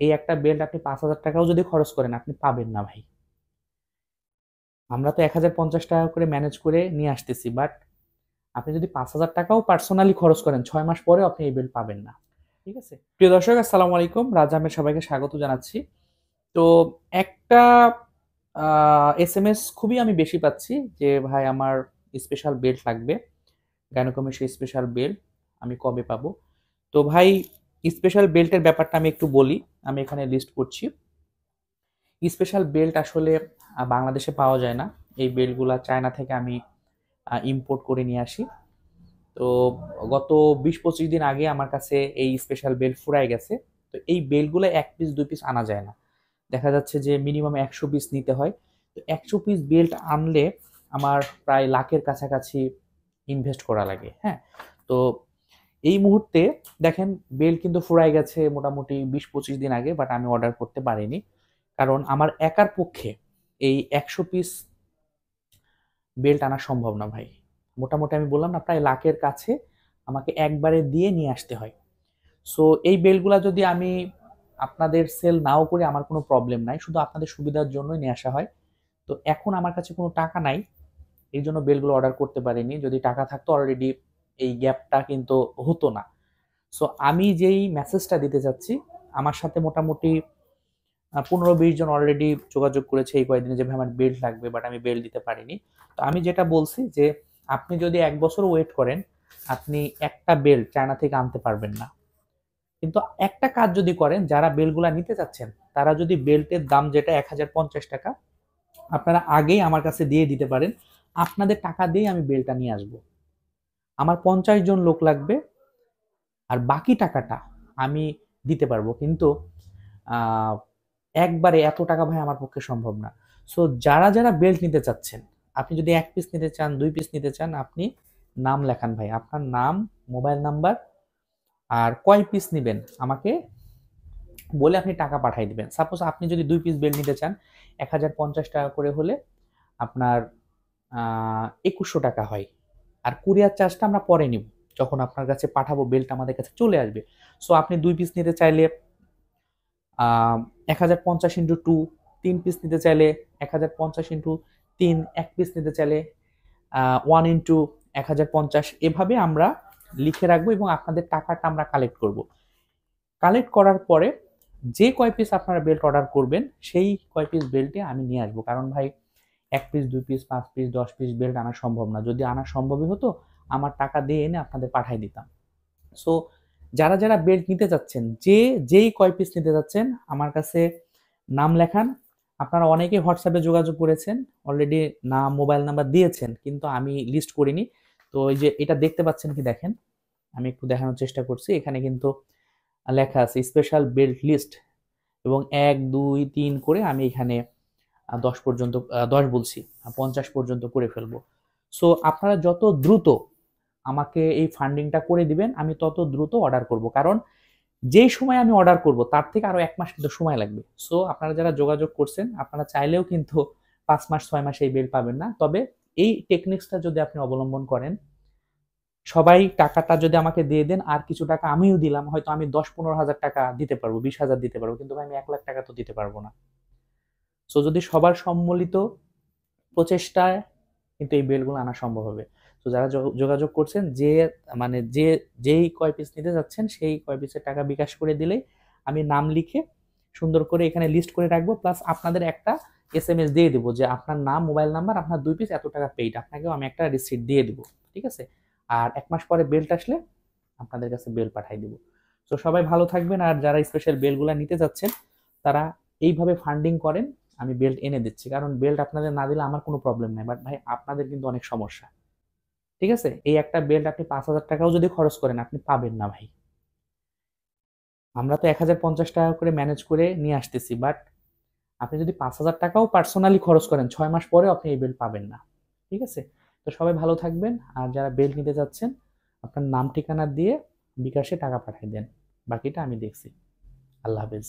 এই একটা বেল্ট আপনি 5,000 টাকাও যদি খরচ করেন আপনি পাবেন না ভাই। আমরা তো 1,050 টাকা করে ম্যানেজ করে নিয়ে আসতেছি, বাট আপনি যদি 5,000 টাকাও পার্সোনালি খরচ করেন 6 মাস পরে আপনি এই বেল্ট পাবেন না। ঠিক আছে, প্রিয় দর্শক, আসসালামু আলাইকুম। রাজা আহমেদ সবাইকে স্বাগত জানাচ্ছি। তো একটা এসএমএস খুবই আমি বেশি পাচ্ছি যে ভাই আমার স্পেশাল বেল্ট লাগবে, গাইনোকমেশিয়া স্পেশাল বেল্ট আমি কবে পাবো? তো ভাই, স্পেশাল বেল্টের ব্যাপারটা আমি একটু বলি। আমি এখানে লিস্ট করছি। স্পেশাল বেল্ট আসলে বাংলাদেশে পাওয়া যায় না। এই বেল্টগুলা চায়না থেকে আমি ইম্পোর্ট করে নিয়ে আসি। তো গত 20-25 দিন আগে আমার কাছে এই স্পেশাল বেল্ট ফুরায় গেছে। তো এই বেল্টগুলো 1 পিস 2 পিস আনা যায় না। দেখা যাচ্ছে যে মিনিমাম 100 পিস নিতে হয়। তো 100 পিস বেল্ট আনলে আমার প্রায় লাখের কাছাকাছি ইনভেস্ট করা লাগে। হ্যাঁ, তো এই মুহূর্তে দেখেন বেল্ট কিন্তু ফুরায় গেছে মোটামুটি 20-25 দিন আগে, বাট আমি অর্ডার করতে পারিনি। কারণ আমার একার পক্ষে এই 100 পিস বেল্ট আনা সম্ভব না ভাই। মোটামুটি আমি বললাম না, প্রায় লাখের কাছে আমাকে একবারে দিয়ে নিয়ে আসতে হয়। সো এই বেল্টগুলা যদি আমি আপনাদের সেল নাও করি আমার কোনো প্রবলেম নাই, শুধু আপনাদের সুবিধার জন্যই নিয়ে আসা হয়। তো এখন আমার কাছে কোনো টাকা নাই, এই জন্য বেল্টগুলো অর্ডার করতে পারিনি। যদি টাকা থাকতো অলরেডি এই গ্যাপটা কিন্তু হতো না। সো আমি যেই মেসেজটা দিতে চাচ্ছি, আমার সাথে মোটামুটি 15-20 জন অলরেডি যোগাযোগ করেছে এই কয়েকদিনে যে ভাই আমার বেল্ট লাগবে, বাট আমি বেল্ট দিতে পারিনি। তো আমি যেটা বলছি যে আপনি যদি 1 বছর ওয়েট করেন আপনি একটা বেল্ট চায়না থেকে আনতে পারবেন না। কিন্তু একটা কাজ যদি করেন, যারা বেল্টগুলা নিতে চাচ্ছেন তারা যদি বেল্টের দাম যেটা 1,050 টাকা আপনারা আগেই আমার কাছে দিয়ে দিতে পারেন, আপনাদের টাকা দিয়ে আমি বেল্টটা নিয়ে আসবো। আমার 50 জন লোক লাগবে, আর বাকি টাকাটা আমি দিতে পারবো। কিন্তু আহ, একবারে এত টাকা ভাই আমার পক্ষে সম্ভব না। সো যারা যারা বেল্ট নিতে চাচ্ছেন, আপনি যদি 1 পিস নিতে চান 2 পিস নিতে চান, আপনি নাম লেখান ভাই, আপনার নাম, মোবাইল নাম্বার, আর কয় পিস নিবেন আমাকে বলে আপনি টাকা পাঠিয়ে দিবেন। সাপোজ আপনি যদি 2 পিস বেল্ট নিতে চান, 1,050 টাকা করে হলে আপনার 2,100 টাকা হয়। আর কুরিয়ার চার্জটা আমরা পরে নিব, যখন আপনার কাছে পাঠাবো বেল্ট আমাদের কাছে চলে আসবে। সো আপনি 2 পিস নিতে চাইলে 1,050 ইন্টু 2, 3 পিস নিতে চাইলে 1,050 ইন্টু 3, 1 পিস নিতে চাইলে 1 ইন্টু 1,050, এভাবে আমরা লিখে রাখবো এবং আপনাদের টাকাটা আমরা কালেক্ট করব। কালেক্ট করার পরে যে কয় পিস আপনারা বেল্ট অর্ডার করবেন সেই কয় পিস বেল্টে আমি নিয়ে আসবো। কারণ ভাই 1 piece 2 piece 5 piece 10 piece belt আনা সম্ভব না। যদি আনা সম্ভবই হতো আমার টাকা দিয়ে এনে আপনাদের পাঠাই দিতাম। সো যারা যারা বেল্ট নিতে চাচ্ছেন, যেই কয় পিস নিতে চাচ্ছেন আমার কাছে নাম লেখান। আপনারা অনেকেই হোয়াটসঅ্যাপে যোগাযোগ করেছেন, অলরেডি নাম মোবাইল নাম্বার দিয়েছেন, কিন্তু আমি লিস্ট করিনি। তো এই যে এটা দেখতে পাচ্ছেন কি, দেখেন আমি একটু দেখানোর চেষ্টা করছি। এখানে কিন্তু লেখা আছে স্পেশাল বেল্ট লিস্ট, এবং 1 2 3 করে আমি এখানে 10 পর্যন্ত, 10 বলছি, 50 পর্যন্ত করে ফেলবো। সো আপনারা যত দ্রুত আমাকে এই ফান্ডিংটা করে দিবেন আমি তত দ্রুত অর্ডার করব। কারণ যেই সময় আমি অর্ডার করব তার থেকে আরো 1 মাস কিন্তু সময় লাগবে। সো আপনারা যারা যোগাযোগ করছেন আপনারা চাইলেও কিন্তু 5 মাস 6 মাস এই বেল পাবেন না। তবে এই টেকনিক্সটা যদি আপনি অবলম্বন করেন, সবাই টাকাটা যদি আমাকে দিয়ে দেন আর কিছু টাকা আমিও দিলাম, হয়তো আমি 10-15 হাজার টাকা দিতে পারবো, 20,000 দিতে পারবো, কিন্তু আমি 1 লাখ টাকা তো দিতে পারবো না। সো যদি সবার সম্মিলিত প্রচেষ্টায় কিন্তু এই বেলগুলো আনা সম্ভব হবে। তো যারা যোগাযোগ করছেন, যে মানে যেই কয় পিস নিতে যাচ্ছেন সেই কয় পিসের টাকা বিকাশ করে দিলেই আমি নাম লিখে সুন্দর করে এখানে লিস্ট করে রাখবো, প্লাস আপনাদের একটা এসএমএস দিয়ে দিব যে আপনার নাম মোবাইল নাম্বার আপনার 2 পিস এত টাকা পেইড, আপনাকেও আমি একটা রিসিট দিয়ে দিব। ঠিক আছে, আর 1 মাস পরে বেল্ট আসলে আপনাদের কাছে বেল পাঠিয়ে দিব। তো সবাই ভালো থাকবেন, আর যারা স্পেশাল বেলগুলা নিতে যাচ্ছেন তারা এইভাবে ফান্ডিং করেন, আমি বেল্ট এনে দিচ্ছি। কারণ বেল্ট আপনাদের না দিলে আমার কোনো প্রবলেম নাই, বাট ভাই আপনাদের কিন্তু অনেক সমস্যা। ঠিক আছে, এই একটা বেল্ট আপনি 5,000 টাকাও যদি খরচ করেন আপনি পাবেন না ভাই। আমরা তো 1,050 টাকা করে ম্যানেজ করে নিয়ে আসতেছি, বাট আপনি যদি 5,000 টাকাও পার্সোনালি খরচ করেন 6 মাস পরে আপনি এই বেল্ট পাবেন না। ঠিক আছে, তো সবাই ভালো থাকবেন, আর যারা বেল্ট নিতে যাচ্ছেন আপনার নাম ঠিকানা দিয়ে বিকাশে টাকা পাঠিয়ে দেন, বাকিটা আমি দেখছি। আল্লাহ হাফেজ।